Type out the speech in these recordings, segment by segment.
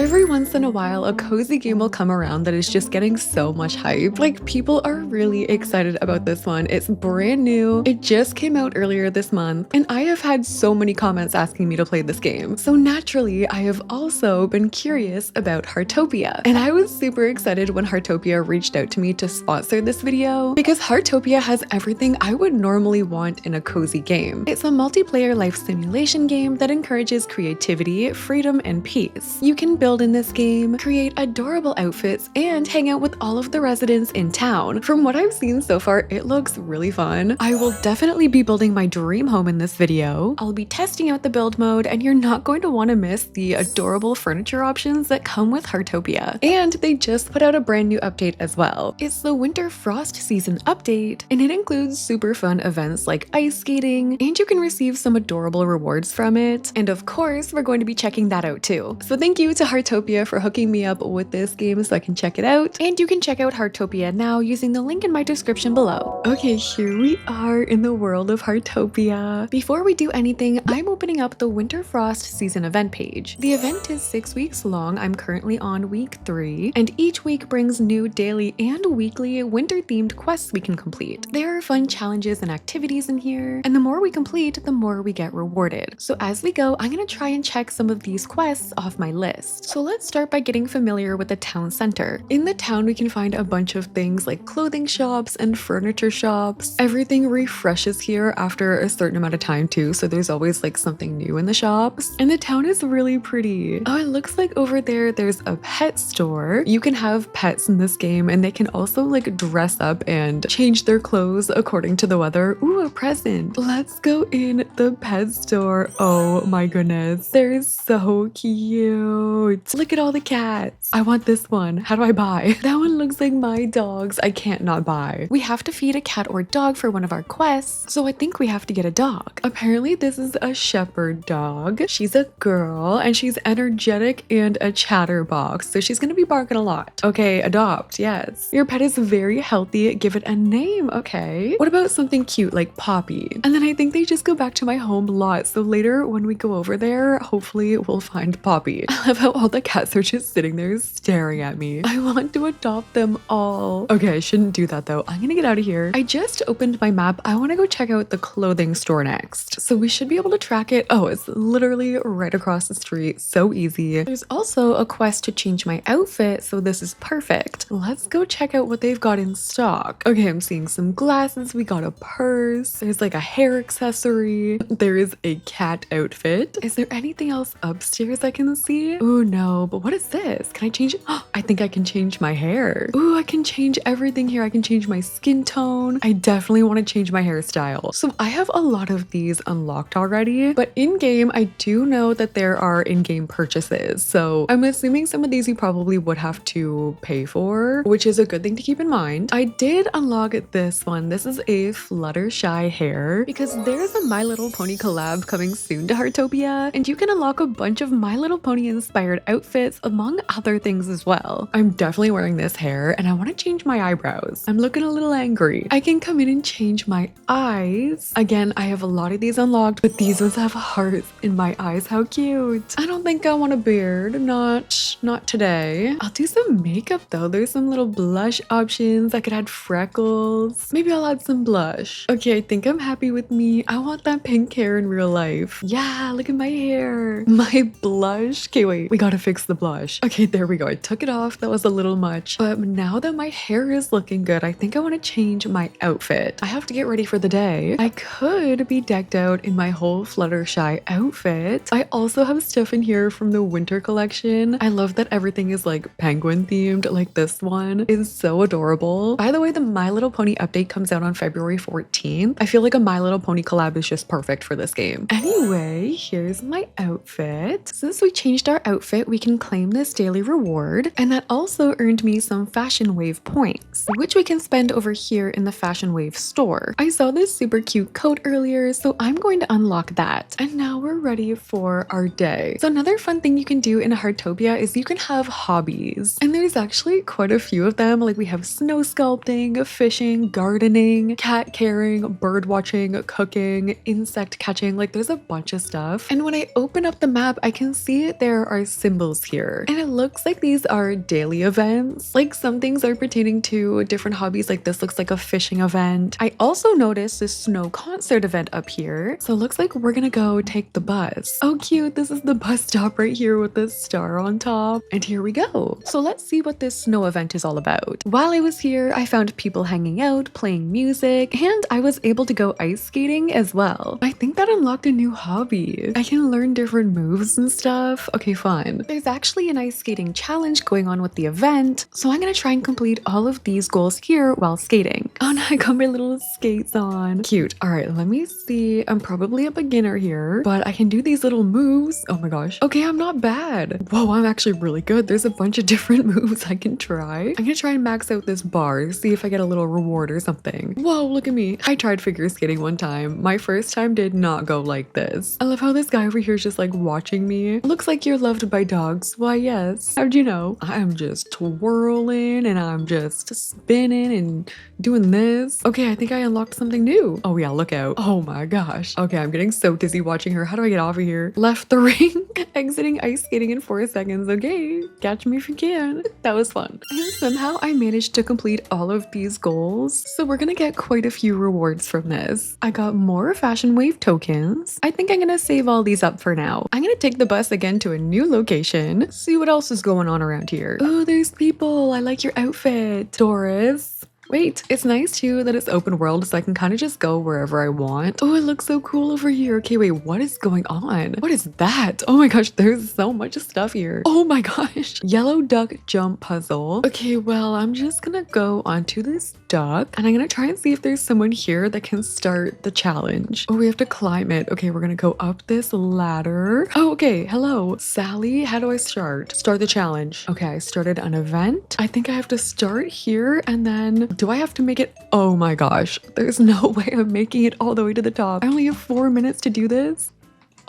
Every once in a while, a cozy game will come around that is just getting so much hype. Like, people are really excited about this one. It's brand new. It just came out earlier this month, and I have had so many comments asking me to play this game. So naturally, I have also been curious about Heartopia. And I was super excited when Heartopia reached out to me to sponsor this video because Heartopia has everything I would normally want in a cozy game. It's a multiplayer life simulation game that encourages creativity, freedom, and peace. You can build in this game, create adorable outfits, and hang out with all of the residents in town. From what I've seen so far, it looks really fun. I will definitely be building my dream home in this video. I'll be testing out the build mode, and you're not going to want to miss the adorable furniture options that come with Heartopia. And they just put out a brand new update as well. It's the Winter Frost Season update, and it includes super fun events like ice skating, and you can receive some adorable rewards from it. And of course, we're going to be checking that out too. So thank you to Heartopia for hooking me up with this game so I can check it out. And you can check out Heartopia now using the link in my description below. Okay, here we are in the world of Heartopia. Before we do anything, I'm opening up the Winter Frost Season event page. The event is 6 weeks long. I'm currently on week 3, and each week brings new daily and weekly winter-themed quests we can complete. There are fun challenges and activities in here, and the more we complete, the more we get rewarded. So as we go, I'm gonna try and check some of these quests off my list. So let's start by getting familiar with the town center. In the town, we can find a bunch of things like clothing shops and furniture shops. Everything refreshes here after a certain amount of time too, so there's always like something new in the shops. And the town is really pretty. Oh, it looks like over there's a pet store. You can have pets in this game, and they can also like dress up and change their clothes according to the weather. Ooh, a present. Let's go in the pet store. Oh my goodness. They're so cute. Look at all the cats. I want this one. How do I buy? That one looks like my dog's. I can't not buy. We have to feed a cat or dog for one of our quests, so I think we have to get a dog. Apparently this is a shepherd dog. She's a girl, and she's energetic and a chatterbox, so she's gonna be barking a lot. Okay, adopt, yes. Your pet is very healthy. Give it a name. Okay. What about something cute like Poppy? And then I think they just go back to my home lot, so later when we go over there, hopefully we'll find Poppy. I love how all the cats are just sitting there staring at me. I want to adopt them all. Okay, I shouldn't do that though. I'm gonna get out of here. I just opened my map. I want to go check out the clothing store next, so we should be able to track it. Oh, it's literally right across the street. So easy. There's also a quest to change my outfit, so this is perfect. Let's go check out what they've got in stock. Okay, I'm seeing some glasses. We got a purse. There's like a hair accessory. There is a cat outfit. Is there anything else upstairs I can see? Oh no, but what is this? Can I change it? Oh, I think I can change my hair. Ooh, I can change everything here. I can change my skin tone. I definitely want to change my hairstyle. So I have a lot of these unlocked already, but in-game, I do know that there are in-game purchases. So I'm assuming some of these you probably would have to pay for, which is a good thing to keep in mind. I did unlock this one. This is a Fluttershy hair because there's a My Little Pony collab coming soon to Heartopia, and you can unlock a bunch of My Little Pony inspired outfits among other things as well. I'm definitely wearing this hair, and I want to change my eyebrows. I'm looking a little angry. I can come in and change my eyes. Again, I have a lot of these unlocked, but these ones have hearts in my eyes. How cute. I don't think I want a beard. Not today. I'll do some makeup though. There's some little blush options. I could add freckles. Maybe I'll add some blush. Okay, I think I'm happy with me. I want that pink hair in real life. Yeah, look at my hair. My blush. Okay, wait. We gotta fix the blush. Okay, there we go. I took it off. That was a little much. But now that my hair is looking good, I think I want to change my outfit. I have to get ready for the day. I could be decked out in my whole Fluttershy outfit. I also have stuff in here from the winter collection. I love that everything is like penguin themed, like this one is so adorable. By the way, the My Little Pony update comes out on February 14th. I feel like a My Little Pony collab is just perfect for this game. Anyway, here's my outfit. Since we changed our outfit, we can claim this daily reward, and that also earned me some Fashion Wave points, which we can spend over here in the Fashion Wave store. I saw this super cute coat earlier, so I'm going to unlock that. And now we're ready for our day. So another fun thing you can do in Heartopia is you can have hobbies, and there's actually quite a few of them. Like we have snow sculpting, fishing, gardening, cat caring, bird watching, cooking, insect catching. Like there's a bunch of stuff. And when I open up the map, I can see there are symbols symbols here. And it looks like these are daily events. Like some things are pertaining to different hobbies, like this looks like a fishing event. I also noticed this snow concert event up here. So it looks like we're gonna go take the bus. Oh cute, this is the bus stop right here with the star on top. And here we go. So let's see what this snow event is all about. While I was here, I found people hanging out, playing music, and I was able to go ice skating as well. I think that unlocked a new hobby. I can learn different moves and stuff. Okay, fun. There's actually an ice skating challenge going on with the event, so I'm gonna try and complete all of these goals here while skating. Oh no, I got my little skates on. Cute. All right, let me see. I'm probably a beginner here, but I can do these little moves. Oh my gosh. Okay, I'm not bad. Whoa, I'm actually really good. There's a bunch of different moves I can try. I'm gonna try and max out this bar, see if I get a little reward or something. Whoa, look at me. I tried figure skating one time. My first time did not go like this. I love how this guy over here is just like watching me. Looks like you're loved by dogs. Why, yes. How'd you know? I'm just twirling and I'm just spinning and doing this. Okay, I think I unlocked something new. Oh yeah, look out. Oh my gosh. Okay, I'm getting so dizzy watching her. How do I get off of here? Left the ring. Exiting ice skating in 4 seconds. Okay, catch me if you can. That was fun. And somehow I managed to complete all of these goals. So we're gonna get quite a few rewards from this. I got more Fashion Wave tokens. I think I'm gonna save all these up for now. I'm gonna take the bus again to a new location. See what else is going on around here. Oh, there's people. I like your outfit. Doris. Wait, it's nice too that it's open world so I can kind of just go wherever I want. Oh, it looks so cool over here. Okay, wait, what is going on? What is that? Oh my gosh, there's so much stuff here. Oh my gosh. Yellow duck jump puzzle. Okay, well, I'm just gonna go onto this duck and I'm gonna try and see if there's someone here that can start the challenge. Oh, we have to climb it. Okay, we're gonna go up this ladder. Oh, okay, hello. Sally, how do I start? Start the challenge. Okay, I started an event. I think I have to start here and then do I have to make it? Oh my gosh, there's no way I'm making it all the way to the top. I only have 4 minutes to do this.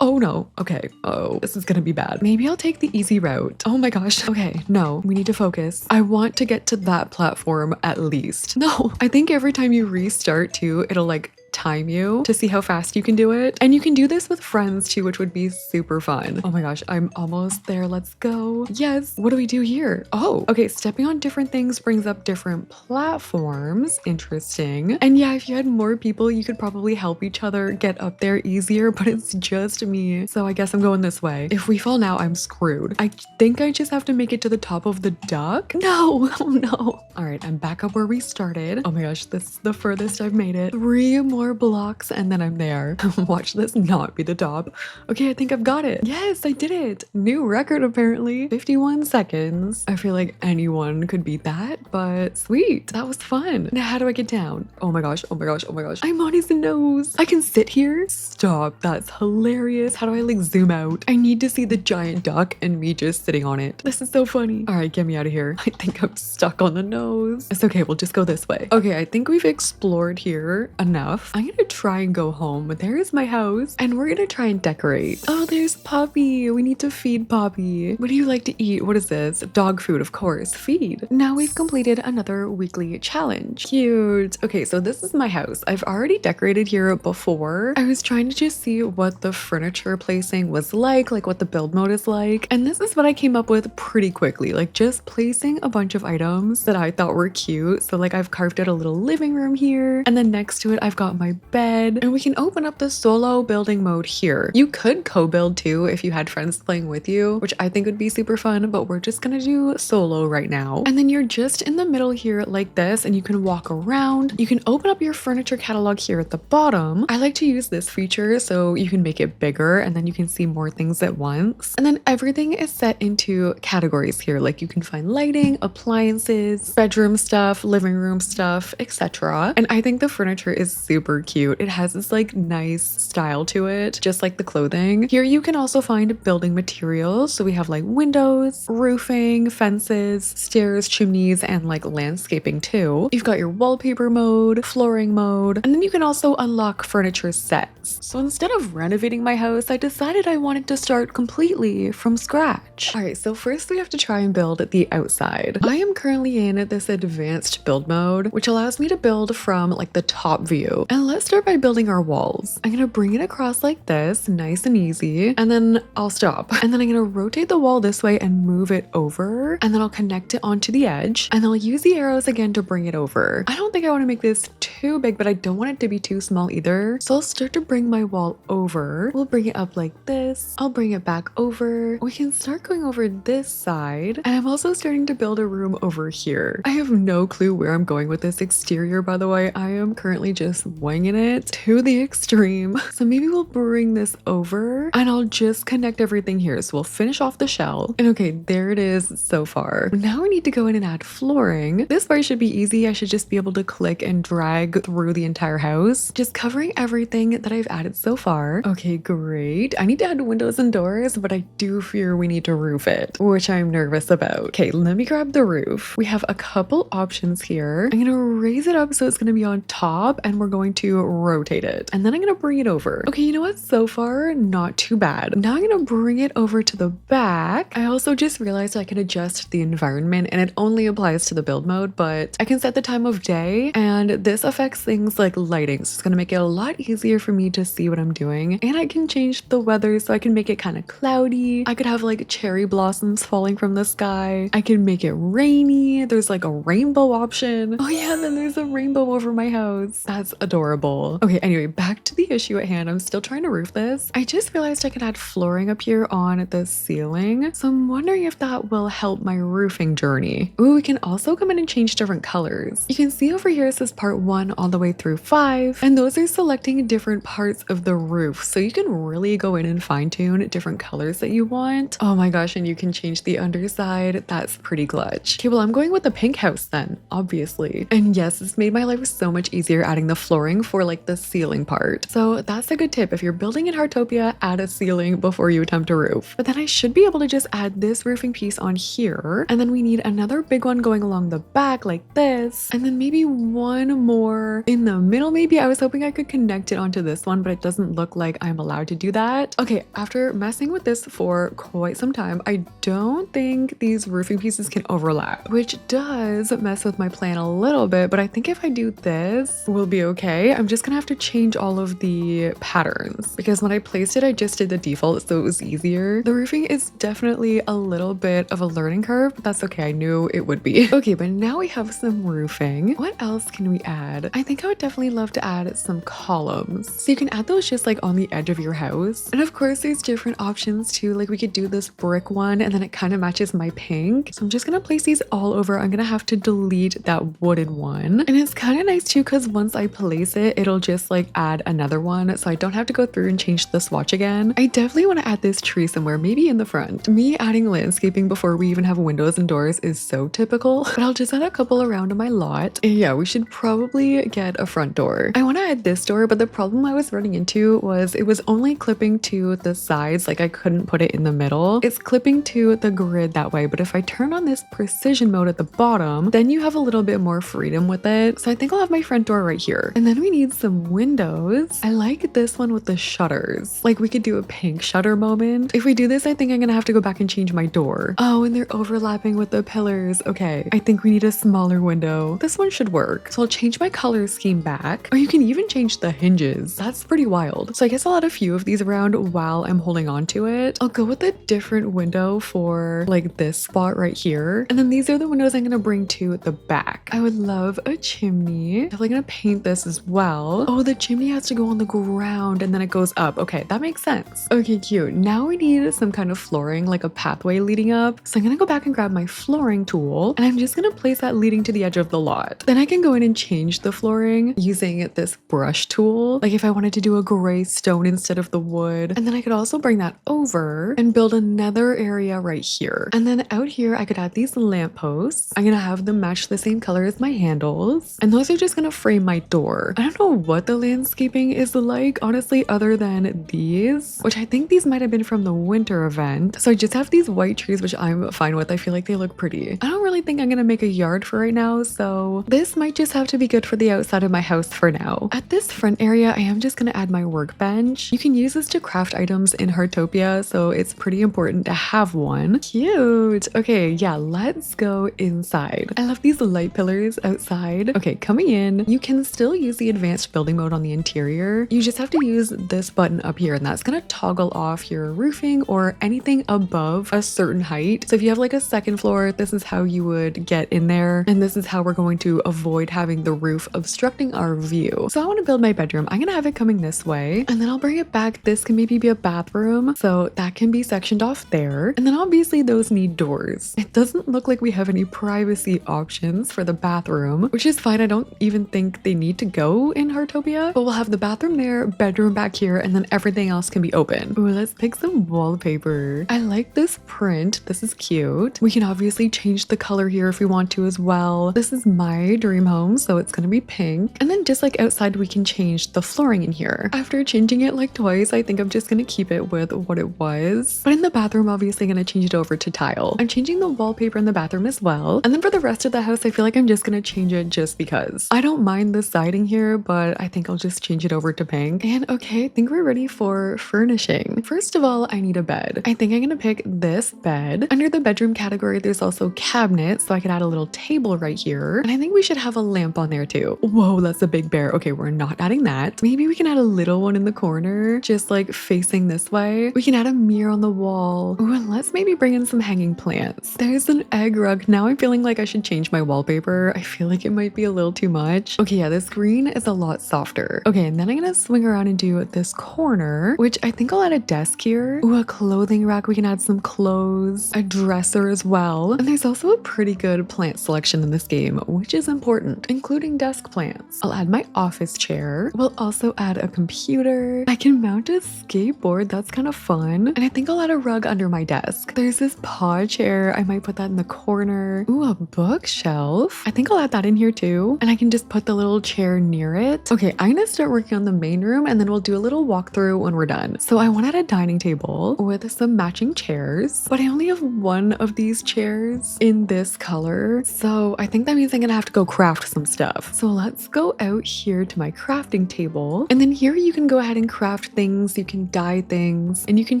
Oh no, okay. Oh, this is gonna be bad. Maybe I'll take the easy route. Oh my gosh. Okay, no, we need to focus. I want to get to that platform at least. No, I think every time you restart too, it'll like time you to see how fast you can do it. And you can do this with friends too, which would be super fun. Oh my gosh, I'm almost there. Let's go. Yes. What do we do here? Oh, okay. Stepping on different things brings up different platforms. Interesting. And yeah, if you had more people, you could probably help each other get up there easier, but it's just me. So I guess I'm going this way. If we fall now, I'm screwed. I think I just have to make it to the top of the duck. No, oh no. All right, I'm back up where we started. Oh my gosh, this is the furthest I've made it. 3 more blocks and then I'm there. Watch this not be the top. Okay, I think I've got it. Yes, I did it. New record apparently. 51 seconds. I feel like anyone could beat that, but sweet. That was fun. Now how do I get down? Oh my gosh, oh my gosh, oh my gosh. I'm on his nose. I can sit here? Stop, that's hilarious. How do I like zoom out? I need to see the giant duck and me just sitting on it. This is so funny. All right, get me out of here. I think I'm stuck on the nose. It's okay, we'll just go this way. Okay, I think we've explored here enough. I'm gonna try and go home. There is my house and we're gonna try and decorate. Oh, there's Poppy. We need to feed Poppy. What do you like to eat? What is this? Dog food, of course. Feed. Now we've completed another weekly challenge. Cute. Okay, so this is my house. I've already decorated here before. I was trying to just see what the furniture placing was like what the build mode is like. And this is what I came up with pretty quickly. Like just placing a bunch of items that I thought were cute. So like I've carved out a little living room here. And then next to it, I've got my bed and we can open up the solo building mode here. You could co-build too if you had friends playing with you, which I think would be super fun, but we're just gonna do solo right now. And then you're just in the middle here like this and you can walk around. You can open up your furniture catalog here at the bottom. I like to use this feature so you can make it bigger and then you can see more things at once. And then everything is set into categories here. Like you can find lighting, appliances, bedroom stuff, living room stuff, etc. And I think the furniture is super cute. It has this like nice style to it, just like the clothing. Here you can also find building materials. So we have like windows, roofing, fences, stairs, chimneys, and like landscaping too. You've got your wallpaper mode, flooring mode, and then you can also unlock furniture sets. So instead of renovating my house, I decided I wanted to start completely from scratch. All right, so first we have to try and build the outside. I am currently in this advanced build mode, which allows me to build from like the top view. And And let's start by building our walls. I'm gonna bring it across like this, nice and easy, and then I'll stop. And then I'm gonna rotate the wall this way and move it over, and then I'll connect it onto the edge, and then I'll use the arrows again to bring it over. I don't think I want to make this too big, but I don't want it to be too small either. So I'll start to bring my wall over. We'll bring it up like this. I'll bring it back over. We can start going over this side. And I'm also starting to build a room over here. I have no clue where I'm going with this exterior, by the way. I am currently just winging it to the extreme. So maybe we'll bring this over and I'll just connect everything here. So we'll finish off the shell. And okay, there it is so far. Now we need to go in and add flooring. This part should be easy. I should just be able to click and drag through the entire house, just covering everything that I've added so far. Okay, great. I need to add windows and doors, but I do fear we need to roof it, which I'm nervous about. Okay, let me grab the roof. We have a couple options here. I'm gonna raise it up so it's gonna be on top, and we're going to rotate it. And then I'm gonna bring it over. Okay, you know what? So far, not too bad. Now I'm gonna bring it over to the back. I also just realized I can adjust the environment, and it only applies to the build mode, but I can set the time of day, and this affects things like lighting. So it's gonna make it a lot easier for me to see what I'm doing. And I can change the weather so I can make it kind of cloudy. I could have like cherry blossoms falling from the sky. I can make it rainy. There's like a rainbow option. Oh yeah, and then there's a rainbow over my house. That's adorable. Okay, anyway, back to the issue at hand. I'm still trying to roof this. I just realized I could add flooring up here on the ceiling. So I'm wondering if that will help my roofing journey. Ooh, we can also come in and change different colors. You can see over here it says part 1 all the way through 5, and those are selecting different parts of the roof. So you can really go in and fine tune different colors that you want. Oh my gosh, and you can change the underside. That's pretty clutch. Okay, well, I'm going with the pink house then, obviously. And yes, it's made my life so much easier adding the flooring for like the ceiling part. So that's a good tip. If you're building in Heartopia, add a ceiling before you attempt a roof. But then I should be able to just add this roofing piece on here. And then we need another big one going along the back like this. And then maybe one more in the middle maybe. I was hoping I could connect it onto this one, but it doesn't look like I'm allowed to do that. Okay, after messing with this for quite some time, I don't think these roofing pieces can overlap, which does mess with my plan a little bit, but I think if I do this, we'll be okay. I'm just gonna have to change all of the patterns because when I placed it, I just did the default, so it was easier. The roofing is definitely a little bit of a learning curve, but that's okay. I knew it would be. Okay, but now we have some roofing. What else can we add? I think I would definitely love to add some columns. So you can add those just like on the edge of your house. And of course, there's different options too. Like we could do this brick one and then it kind of matches my pink. So I'm just gonna place these all over. I'm gonna have to delete that wooden one. And it's kind of nice too because once I place it, it'll just like add another one. So I don't have to go through and change the swatch again. I definitely want to add this tree somewhere, maybe in the front. Me adding landscaping before we even have windows and doors is so typical, but I'll just add a couple around in my lot. And yeah, we should probably get a front door. I want to add this door, but the problem I was running into was it was only clipping to the sides, like I couldn't put it in the middle. It's clipping to the grid that way, but if I turn on this precision mode at the bottom, then you have a little bit more freedom with it. So I think I'll have my front door right here. And then we need some windows. I like this one with the shutters. Like we could do a pink shutter moment. If we do this, I think I'm gonna have to go back and change my door. Oh, and they're overlapping with the pillars. Okay, I think we need a smaller window. This one should work. So I'll change my color scheme back. Or you can even change the hinges. That's pretty wild. So I guess I'll add a few of these around while I'm holding on to it. I'll go with a different window for like this spot right here. And then these are the windows I'm gonna bring to the back. I would love a chimney. Definitely gonna paint this as well. Oh, the chimney has to go on the ground and then it goes up. Okay, that makes sense. Okay, cute. Now we need some kind of flooring, like a pathway leading up. So I'm gonna go back and grab my flooring tool and I'm just gonna place that leading to the edge of the lot. Then I can go in and change the flooring using this brush tool. Like if I wanted to do a gray stone instead of the wood. And then I could also bring that over and build another area right here. And then out here, I could add these lampposts. I'm gonna have them match the same color as my handles. And those are just gonna frame my door. I don't know what the landscaping is like, honestly, other than these, which I think these might have been from the winter event. So I just have these white trees, which I'm fine with. I feel like they look pretty. I don't really think I'm gonna make a yard for right now, so this might just have to be good for the outside of my house for now. At this front area, I am just gonna add my workbench. You can use this to craft items in Heartopia, so it's pretty important to have one. Cute. Okay, yeah, let's go inside. I love these light pillars outside. Okay, coming in, you can still use the the advanced building mode on the interior, you just have to use this button up here, and that's gonna toggle off your roofing or anything above a certain height. So if you have like a second floor, this is how you would get in there, and this is how we're going to avoid having the roof obstructing our view. So I want to build my bedroom. I'm gonna have it coming this way, and then I'll bring it back. This can maybe be a bathroom, so that can be sectioned off there. And then obviously those need doors. It doesn't look like we have any privacy options for the bathroom, which is fine. I don't even think they need to go in Heartopia, but we'll have the bathroom there, bedroom back here, and then everything else can be open. Ooh, let's pick some wallpaper. I like this print. This is cute. We can obviously change the color here if we want to as well. This is my dream home, so it's gonna be pink. And then just like outside, we can change the flooring in here. After changing it like twice, I think I'm just gonna keep it with what it was. But in the bathroom, obviously I'm gonna change it over to tile. I'm changing the wallpaper in the bathroom as well. And then for the rest of the house, I feel like I'm just gonna change it just because. I don't mind the siding here, but I think I'll just change it over to pink. And okay, I think we're ready for furnishing. First of all, I need a bed. I think I'm gonna pick this bed. Under the bedroom category, there's also cabinets, so I could add a little table right here. And I think we should have a lamp on there too. Whoa, that's a big bear. Okay, we're not adding that. Maybe we can add a little one in the corner, just like facing this way. We can add a mirror on the wall. Ooh, and let's maybe bring in some hanging plants. There's an egg rug. Now I'm feeling like I should change my wallpaper. I feel like it might be a little too much. Okay, yeah, this green is a lot softer. Okay, and then I'm gonna swing around and do this corner, which I think I'll add a desk here. Ooh, a clothing rack. We can add some clothes, a dresser as well. And there's also a pretty good plant selection in this game, which is important, including desk plants. I'll add my office chair. We'll also add a computer. I can mount a skateboard. That's kind of fun. And I think I'll add a rug under my desk. There's this paw chair. I might put that in the corner. Ooh, a bookshelf. I think I'll add that in here too. And I can just put the little chair near it. Okay, I'm gonna start working on the main room, and then we'll do a little walkthrough when we're done. So I want to add a dining table with some matching chairs, but I only have one of these chairs in this color. So I think that means I'm gonna have to go craft some stuff. So let's go out here to my crafting table. And then here you can go ahead and craft things, you can dye things, and you can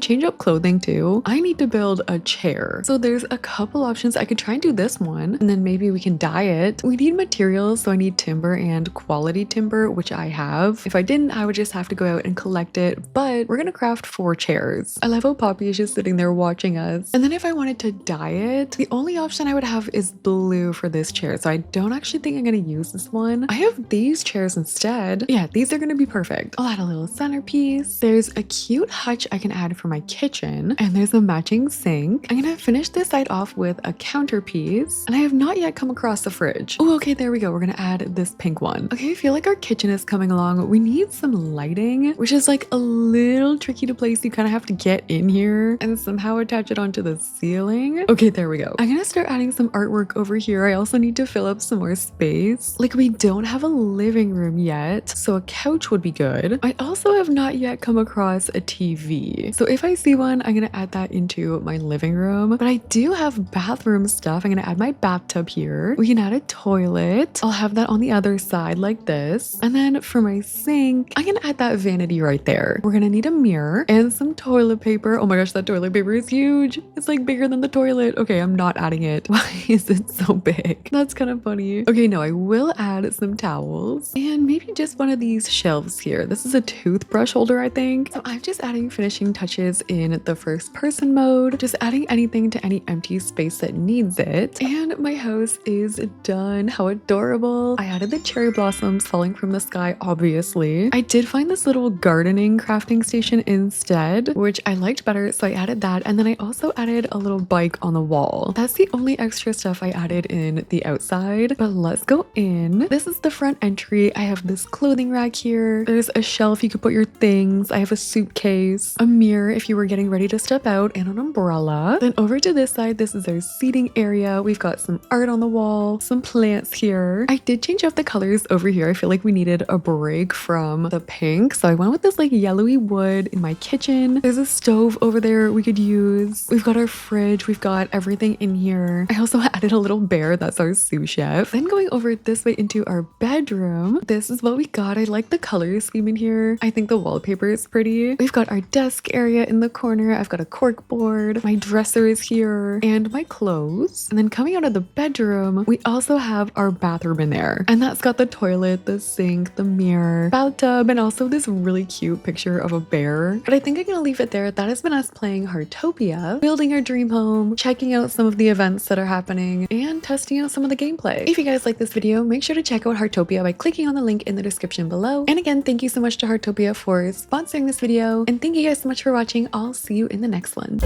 change up clothing too. I need to build a chair. So there's a couple options. I could try and do this one, and then maybe we can dye it. We need materials, so I need timber and quality timber, which I have. If I didn't, I would just have to go out and collect it, but we're gonna craft 4 chairs. I love how Poppy is just sitting there watching us. And then if I wanted to dye it, the only option I would have is blue for this chair, so I don't actually think I'm gonna use this one. I have these chairs instead. Yeah, these are gonna be perfect. I'll add a little centerpiece. There's a cute hutch I can add for my kitchen, and there's a matching sink. I'm gonna finish this side off with a counterpiece, and I have not yet come across the fridge. Oh, okay, there we go. We're gonna add this pink one. Okay, I feel like our kitchen is coming along. We need some lighting, which is like a little tricky to place. You kind of have to get in here and somehow attach it onto the ceiling. Okay, there we go. I'm gonna start adding some artwork over here. I also need to fill up some more space. Like, we don't have a living room yet, so a couch would be good. I also have not yet come across a TV. So if I see one, I'm gonna add that into my living room. But I do have bathroom stuff. I'm gonna add my bathtub here. We can add a toilet. I'll have that on the other side like this. And then for my sink, I'm gonna add that vanity right there. We're gonna need a mirror and some toilet paper. Oh my gosh, that toilet paper is huge. It's like bigger than the toilet. Okay, I'm not adding it. Why is it so big? That's kind of funny. Okay, no, I will add some towels and maybe just one of these shelves here. This is a toothbrush holder, I think. So I'm just adding finishing touches in the first person mode, just adding anything to any empty space that needs it. And my house is done. How adorable. I added the cherry blossoms falling from the sky, obviously. I did find this little gardening crafting station instead, which I liked better, so I added that. And then I also added a little bike on the wall. That's the only extra stuff I added in the outside, but let's go in. This is the front entry. I have this clothing rack here. There's a shelf you could put your things. I have a suitcase, a mirror if you were getting ready to step out, and an umbrella. Then over to this side, this is our seating area. We've got some art on the wall, some plants here. I did change up the colors over here. I feel like we needed a break from the pink, so I went with this like yellowy wood in my kitchen. There's a stove over there we could use. We've got our fridge. We've got everything in here. I also added a little bear. That's our sous chef. Then going over this way into our bedroom, this is what we got. I like the color scheme in here. I think the wallpaper is pretty. We've got our desk area in the corner. I've got a cork board. My dresser is here and my clothes. And then coming out of the bedroom, we also have our bathroom in there. And that's got the toilet, the the sink, the mirror, bathtub, and also this really cute picture of a bear. But I think I'm gonna leave it there. That has been us playing Heartopia, building our dream home, checking out some of the events that are happening, and testing out some of the gameplay. If you guys like this video, make sure to check out Heartopia by clicking on the link in the description below. And again, thank you so much to Heartopia for sponsoring this video, and thank you guys so much for watching. I'll see you in the next one.